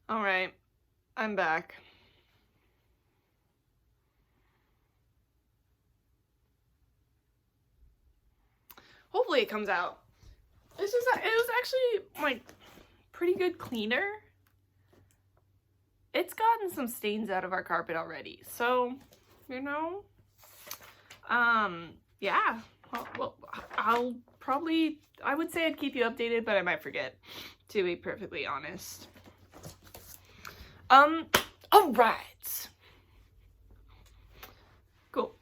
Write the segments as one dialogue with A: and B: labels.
A: All right, I'm back. Hopefully it comes out. It was actually like pretty good cleaner. It's gotten some stains out of our carpet already, so you know, yeah. Well, I would say I'd keep you updated, but I might forget, to be perfectly honest. All right. Cool.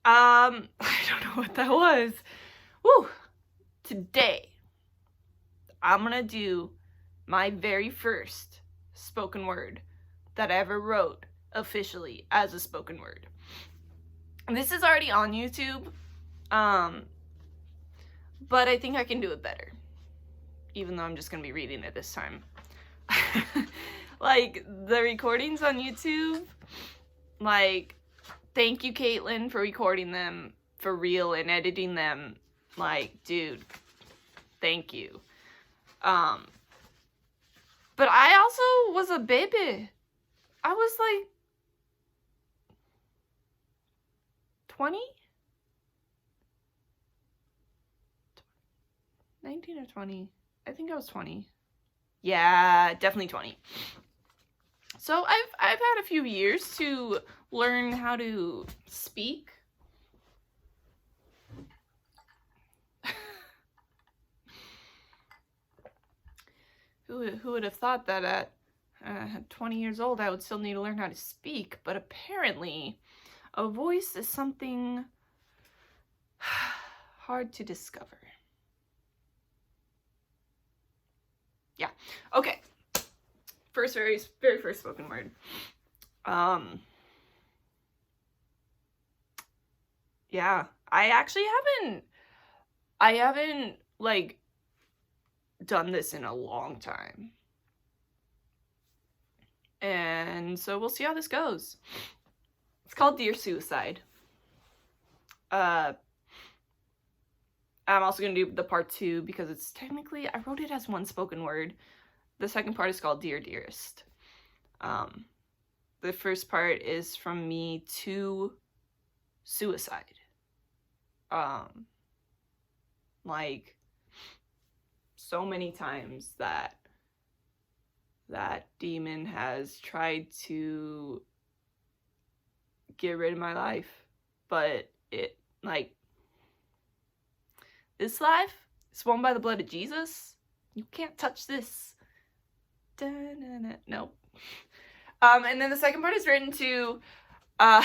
A: I don't know what that was. Woo! Today, I'm gonna do my very first spoken word that I ever wrote officially as a spoken word. This is already on YouTube, but I think I can do it better, even though I'm just gonna be reading it this time. Like, the recordings on YouTube, like, thank you, Caitlin, for recording them for real and editing them. Like, dude, thank you. But I also was a baby. I was like 20? 19 or 20? I think I was 20. Yeah, definitely 20. So I've had a few years to learn how to speak. Who would have thought that at 20 years old I would still need to learn how to speak? But apparently, a voice is something hard to discover. Yeah. Okay. Very first spoken word. Yeah. I haven't like done this in a long time. And so we'll see how this goes. It's called Dear Suicide. I'm also gonna do the part 2 because it's technically, I wrote it as one spoken word. The second part is called Dear Dearest. The first part is from me to suicide. Like, so many times that demon has tried to get rid of my life, but it, like, this life is won by the blood of Jesus. You can't touch this. Da-na-na. Nope. And then the second part is written to I'm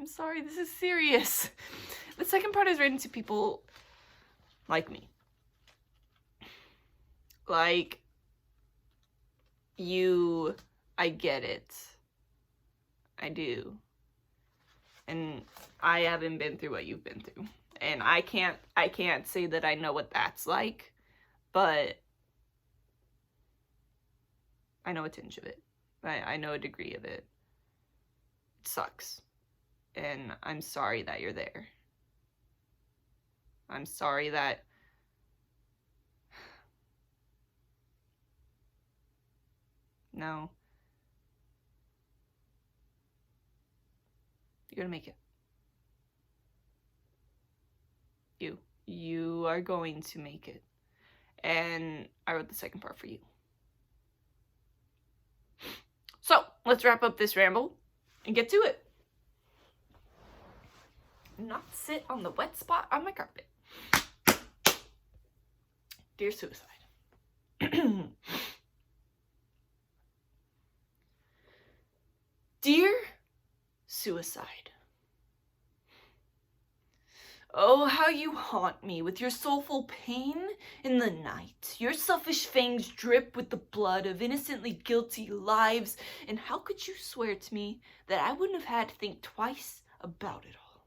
A: sorry, this is serious. The second part is written to people like me. Like, you, I get it. I do. And I haven't been through what you've been through. And I can't say that I know what that's like, but I know a tinge of it. I know a degree of it. It sucks. And I'm sorry that you're there. I'm sorry that no. You're gonna make it. You are going to make it. And I wrote the second part for you. So, let's wrap up this ramble and get to it. Not sit on the wet spot on my carpet. Dear Suicide. Dear Suicide. Oh, how you haunt me with your soulful pain in the night. Your selfish fangs drip with the blood of innocently guilty lives. And how could you swear to me that I wouldn't have had to think twice about it all?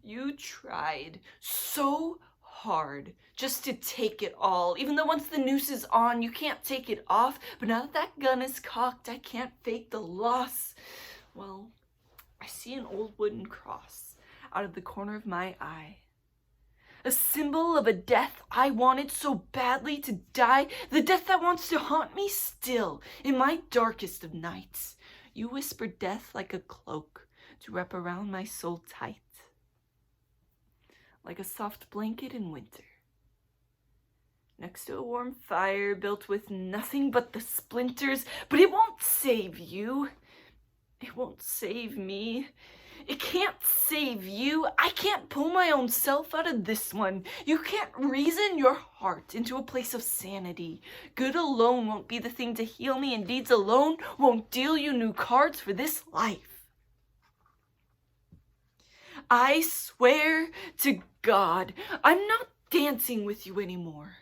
A: You tried so hard just to take it all, even though once the noose is on, you can't take it off. But now that that gun is cocked, I can't fake the loss. Well, I see an old wooden cross out of the corner of my eye. A symbol of a death I wanted so badly to die, the death that wants to haunt me still in my darkest of nights. You whisper death like a cloak to wrap around my soul tight, like a soft blanket in winter, next to a warm fire built with nothing but the splinters. But it won't save you. It won't save me. It can't save you. I can't pull my own self out of this one. You can't reason your heart into a place of sanity. Good alone won't be the thing to heal me, and deeds alone won't deal you new cards for this life. I swear to God, I'm not dancing with you anymore.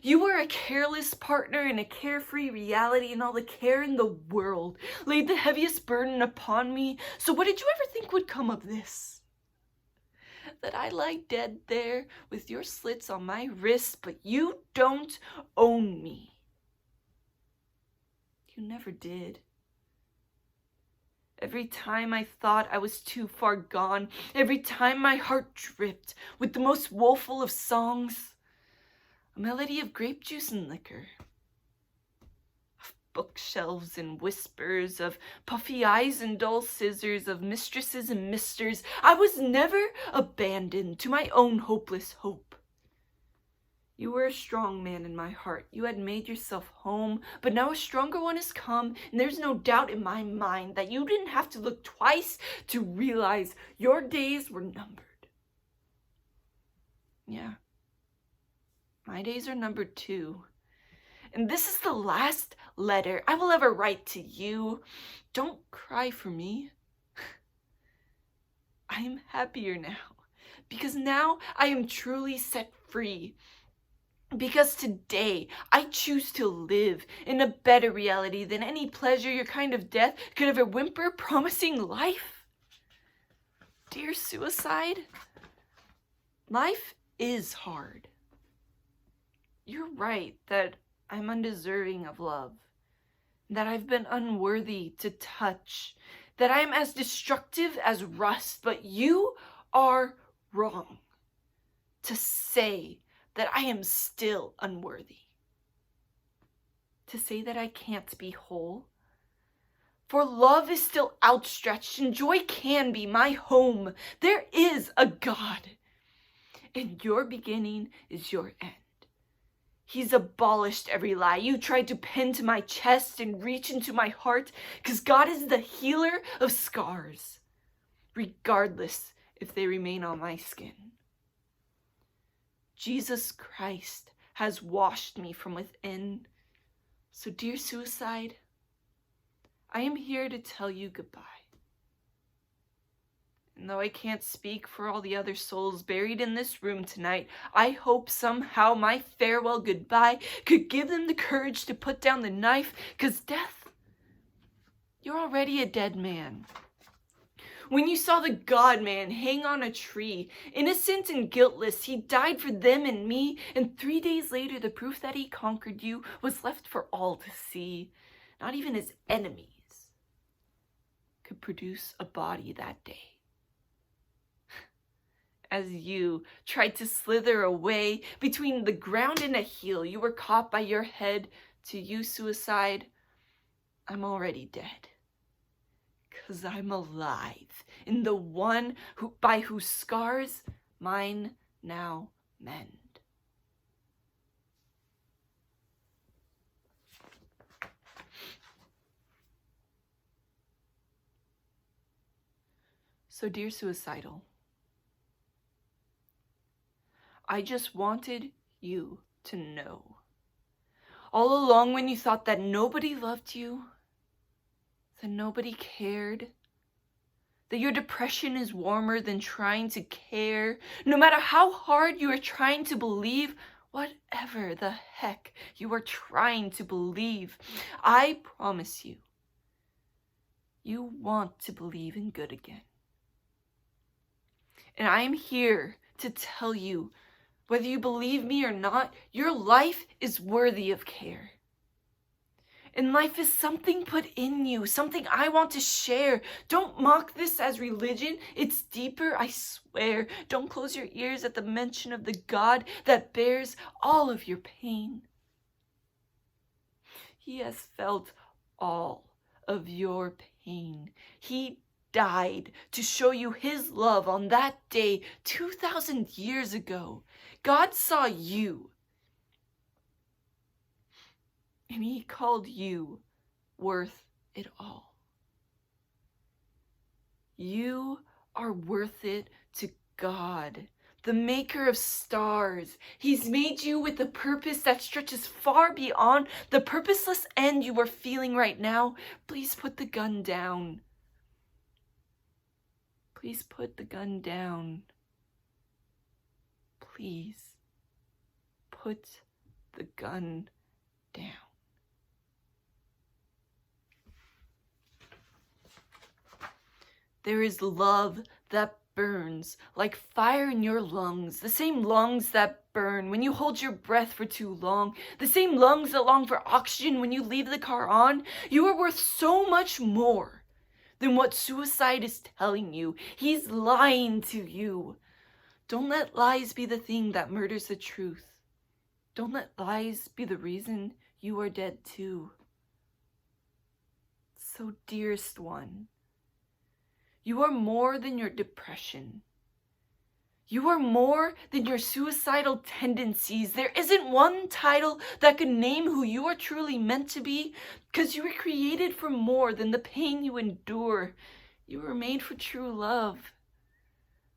A: You were a careless partner in a carefree reality, and all the care in the world laid the heaviest burden upon me. So what did you ever think would come of this? That I lie dead there with your slits on my wrists, but you don't own me. You never did. Every time I thought I was too far gone, every time my heart dripped with the most woeful of songs, a melody of grape juice and liquor, of bookshelves and whispers, of puffy eyes and dull scissors, of mistresses and misters, I was never abandoned to my own hopeless hope. You were a strong man in my heart. You had made yourself home, but now a stronger one has come, and there's no doubt in my mind that you didn't have to look twice to realize your days were numbered. Yeah. My days are numbered too. And this is the last letter I will ever write to you. Don't cry for me. I am happier now, because now I am truly set free. Because today I choose to live in a better reality than any pleasure your kind of death could ever whimper, promising life. Dear suicide, life is hard. You're right that I'm undeserving of love, that I've been unworthy to touch, that I am as destructive as rust, but you are wrong to say that I am still unworthy, to say that I can't be whole. For love is still outstretched, and joy can be my home. There is a God, and your beginning is your end. He's abolished every lie you tried to pin to my chest and reach into my heart, because God is the healer of scars, regardless if they remain on my skin. Jesus Christ has washed me from within. So, dear suicide, I am here to tell you goodbye. And though I can't speak for all the other souls buried in this room tonight, I hope somehow my farewell goodbye could give them the courage to put down the knife, because death, you're already a dead man. When you saw the God-man hang on a tree, innocent and guiltless, he died for them and me, and 3 days later the proof that he conquered you was left for all to see. Not even his enemies could produce a body that day. As you tried to slither away between the ground and a heel, you were caught by your head. To you, suicide, I'm already dead. 'Cause I'm alive in the one who, by whose scars mine now mend. So, dear suicidal, I just wanted you to know. All along when you thought that nobody loved you, that nobody cared, that your depression is warmer than trying to care, no matter how hard you are trying to believe, whatever the heck you are trying to believe, I promise you, you want to believe in good again. And I am here to tell you, whether you believe me or not, your life is worthy of care. And life is something put in you, something I want to share. Don't mock this as religion. It's deeper, I swear. Don't close your ears at the mention of the God that bears all of your pain. He has felt all of your pain. He died to show you his love on that day 2,000 years ago. God saw you, and he called you worth it all. You are worth it to God, the maker of stars. He's made you with a purpose that stretches far beyond the purposeless end you are feeling right now. Please put the gun down. Please put the gun down. Please put the gun down. There is love that burns like fire in your lungs, the same lungs that burn when you hold your breath for too long, the same lungs that long for oxygen when you leave the car on. You are worth so much more than what suicide is telling you. He's lying to you. Don't let lies be the thing that murders the truth. Don't let lies be the reason you are dead too. So, dearest one, you are more than your depression. You are more than your suicidal tendencies. There isn't one title that could name who you are truly meant to be, because you were created for more than the pain you endure. You were made for true love,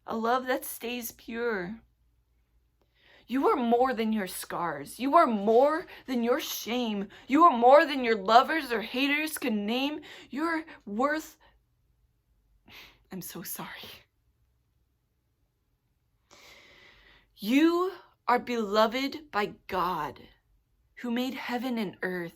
A: a love that stays pure. You are more than your scars. You are more than your shame. You are more than your lovers or haters can name. You're worth... I'm so sorry. You are beloved by God, who made heaven and earth.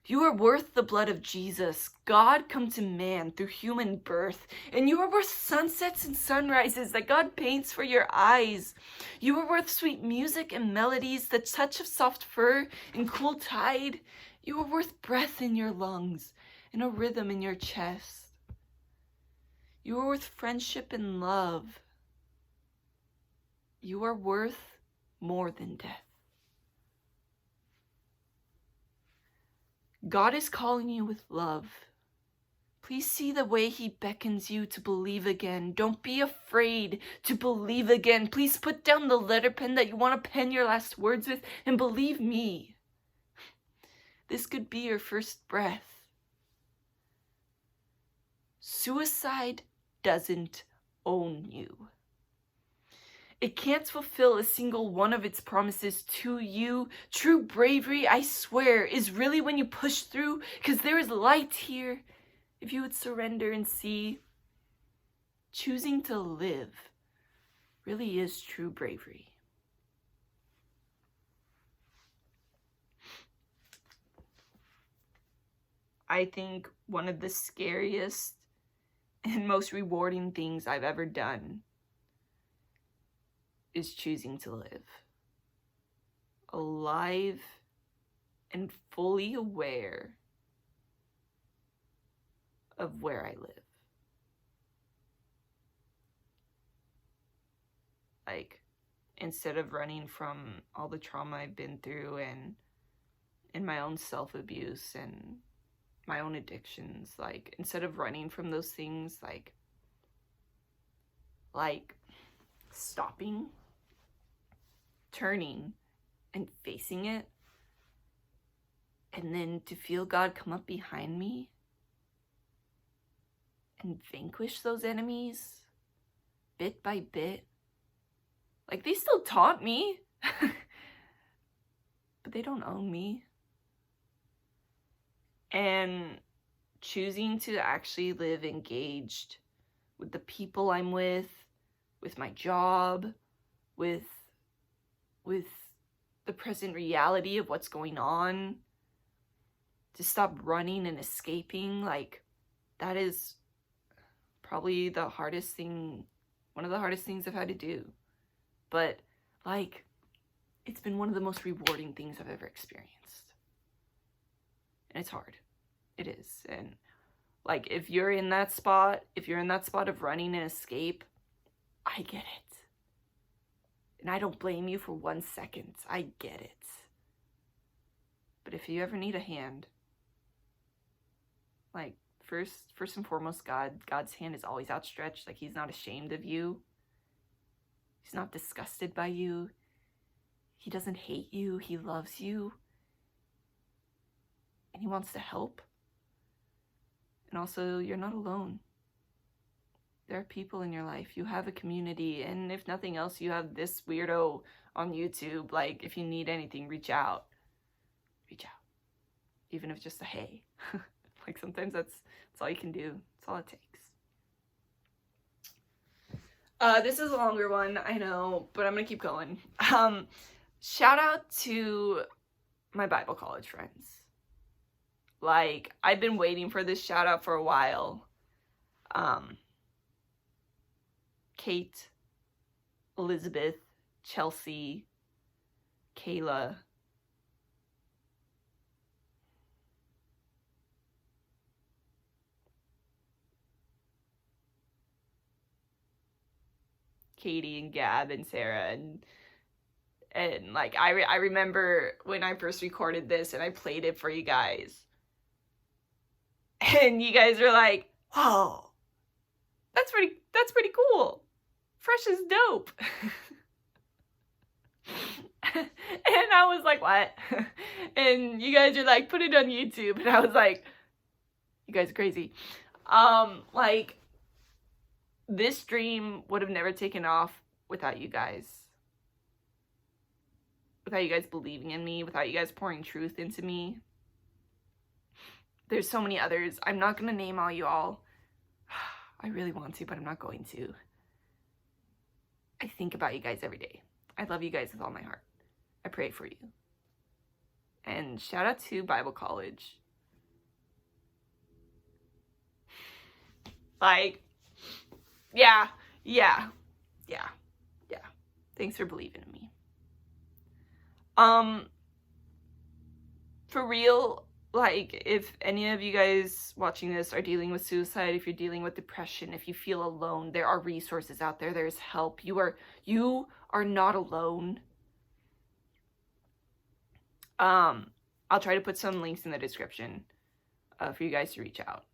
A: You are worth the blood of Jesus, God come to man through human birth. And you are worth sunsets and sunrises that God paints for your eyes. You are worth sweet music and melodies, the touch of soft fur and cool tide. You are worth breath in your lungs and a rhythm in your chest. You are worth friendship and love. You are worth more than death. God is calling you with love. Please see the way he beckons you to believe again. Don't be afraid to believe again. Please put down the letter pen that you want to pen your last words with, and believe me, this could be your first breath. Suicide doesn't own you. It can't fulfill a single one of its promises to you. True bravery, I swear, is really when you push through, because there is light here. If you would surrender and see, choosing to live really is true bravery. I think one of the scariest and most rewarding things I've ever done is choosing to live. Alive and fully aware of where I live. Like, instead of running from all the trauma I've been through and my own self-abuse and my own addictions, like, instead of running from those things, like stopping, turning, and facing it, and then to feel God come up behind me and vanquish those enemies bit by bit. Like, they still taunt me, but they don't own me. And choosing to actually live engaged with the people I'm with my job, with the present reality of what's going on, to stop running and escaping, like, that is probably the hardest thing, one of the hardest things I've had to do. But, like, it's been one of the most rewarding things I've ever experienced. And it's hard. It is. And like, if you're in that spot of running and escape, I get it. And I don't blame you for 1 second. I get it. But if you ever need a hand, like, first and foremost, God's hand is always outstretched. Like, he's not ashamed of you. He's not disgusted by you. He doesn't hate you. He loves you. And he wants to help. And also, you're not alone. There are people in your life. You have a community. And if nothing else, you have this weirdo on YouTube. Like, if you need anything, reach out. Reach out. Even if just a hey. Like, sometimes that's all you can do. That's all it takes. This is a longer one, I know, but I'm gonna keep going. Shout out to my Bible college friends. Like, I've been waiting for this shout out for a while. Kate, Elizabeth, Chelsea, Kayla, Katie and Gab and Sarah and like I remember when I first recorded this and I played it for you guys. And you guys were like, "Whoa. That's pretty cool. Fresh is dope." And I was like, "What?" And you guys are like, "Put it on YouTube." And I was like, "You guys are crazy." Like, this dream would have never taken off without you guys. Without you guys believing in me, without you guys pouring truth into me. There's so many others. I'm not going to name all you all. I really want to, but I'm not going to. I think about you guys every day. I love you guys with all my heart. I pray for you. And shout out to Bible college. Like, yeah. Thanks for believing in me. For real, like, if any of you guys watching this are dealing with suicide, if you're dealing with depression, if you feel alone, there are resources out there. There's help. You are not alone. I'll try to put some links in the description for you guys to reach out.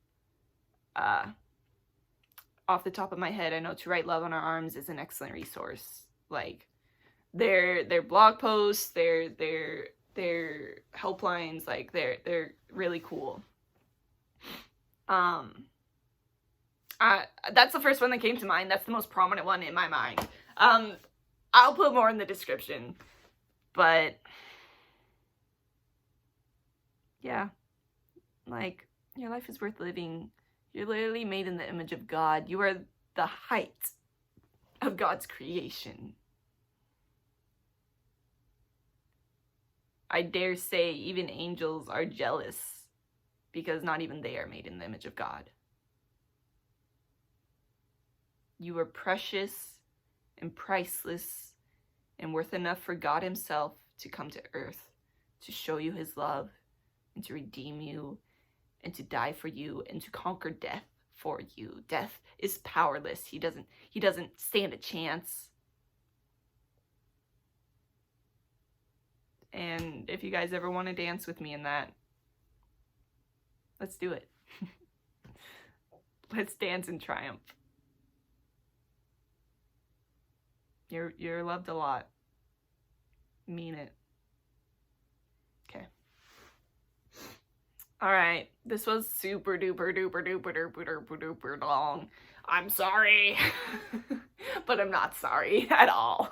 A: Off the top of my head, I know To Write Love on Our Arms is an excellent resource. Like, their blog posts, their helplines, like, they're really cool. That's the first one that came to mind. That's the most prominent one in my mind. I'll put more in the description, but yeah, like, your life is worth living. You're literally made in the image of God. You are the height of God's creation. I dare say even angels are jealous because not even they are made in the image of God. You are precious and priceless and worth enough for God himself to come to earth, to show you his love and to redeem you and to die for you and to conquer death for you. Death is powerless. He doesn't stand a chance. And if you guys ever want to dance with me in that, let's do it. Let's dance in triumph. You're loved a lot. Mean it. Okay. Alright, this was super duper duper duper duper duper duper long. I'm sorry. But I'm not sorry at all.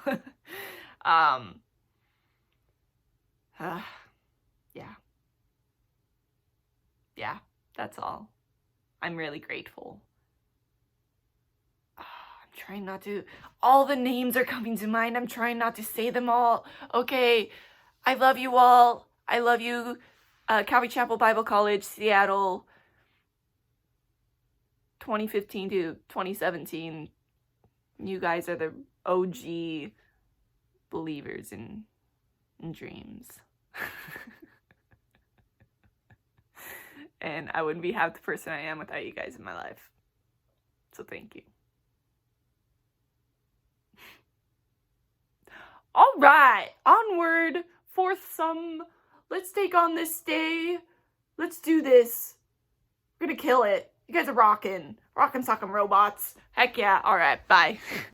A: Yeah, that's all. I'm really grateful. I'm trying not to, all the names are coming to mind. I'm trying not to say them all. Okay, I love you all. I love you. Calvary Chapel Bible College, Seattle, 2015 to 2017. You guys are the OG believers in dreams. and I wouldn't be half the person I am without you guys in my life. So thank you. All right, onward, forthsome. Let's take on this day. Let's do this. We're gonna kill it. You guys are rockin'. Rockin' sockin' robots. Heck yeah. All right, bye.